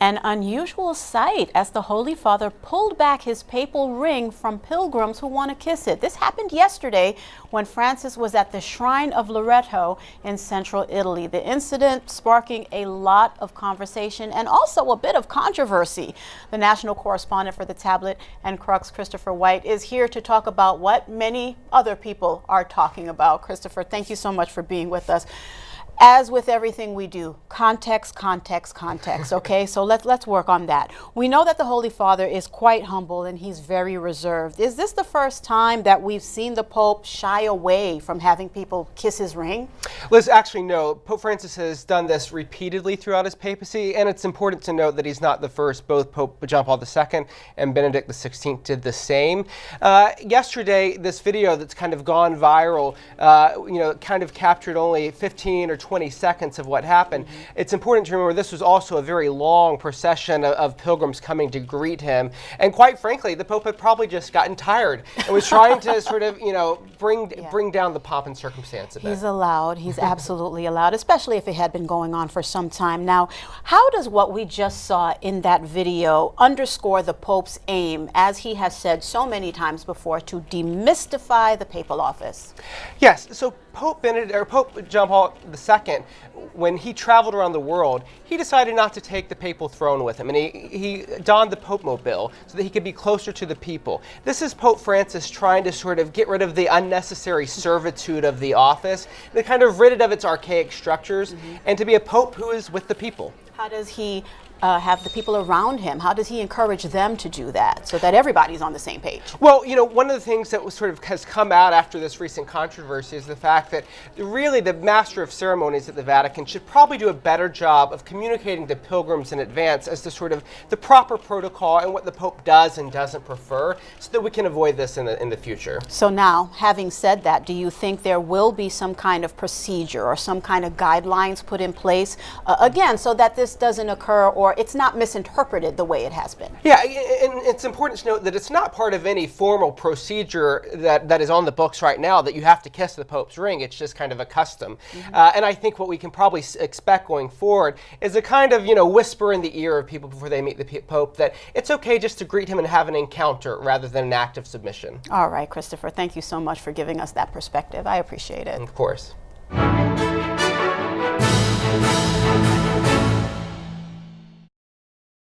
An unusual sight as the Holy Father pulled back his papal ring from pilgrims who want to kiss it. This happened yesterday when Francis was at the Shrine of Loreto in Central Italy. The incident sparking a lot of conversation and also a bit of controversy. The national correspondent for the Tablet and Crux, Christopher White, is here to talk about what many other people are talking about. Christopher, thank you so much for being with us. As with everything we do, context, context, context, okay? So let's work on that. We know that the Holy Father is quite humble and he's very reserved. Is this the first time that we've seen the Pope shy away from having people kiss his ring? Liz, actually, no. Pope Francis has done this repeatedly throughout his papacy, and it's important to note that he's not the first. Both Pope John Paul II and Benedict XVI did the same. Yesterday, this video that's kind of gone viral, kind of captured only 15 or 20 seconds of what happened. It's important to remember this was also a very long procession of pilgrims coming to greet him. And quite frankly, the Pope had probably just gotten tired and was trying to sort of, bring down the pomp and circumstance of it. He's allowed. He's absolutely allowed, especially if it had been going on for some time. Now, how does what we just saw in that video underscore the Pope's aim, as he has said so many times before, to demystify the papal office? Yes. So Pope John Paul II, when he traveled around the world, he decided not to take the papal throne with him, and he donned the Pope Mobile so that he could be closer to the people. This is Pope Francis trying to sort of get rid of the unnecessary servitude of the office, to kind of rid it of its archaic structures, and to be a pope who is with the people. How does he have the people around him? How does he encourage them to do that so that everybody's on the same page? Well, one of the things that was sort of has come out after this recent controversy is the fact that really the master of ceremonies at the Vatican should probably do a better job of communicating to pilgrims in advance as to sort of the proper protocol and what the Pope does and doesn't prefer, so that we can avoid this in the future. So now, having said that, do you think there will be some kind of procedure or some kind of guidelines put in place, again, so that this doesn't occur or it's not misinterpreted the way it has been? Yeah, and it's important to note that it's not part of any formal procedure that is on the books right now that you have to kiss the Pope's ring. It's just kind of a custom. And I think what we can probably expect going forward is a kind of, whisper in the ear of people before they meet the Pope that it's okay just to greet him and have an encounter rather than an act of submission. All right, Christopher, thank you so much for giving us that perspective. I appreciate it. Of course.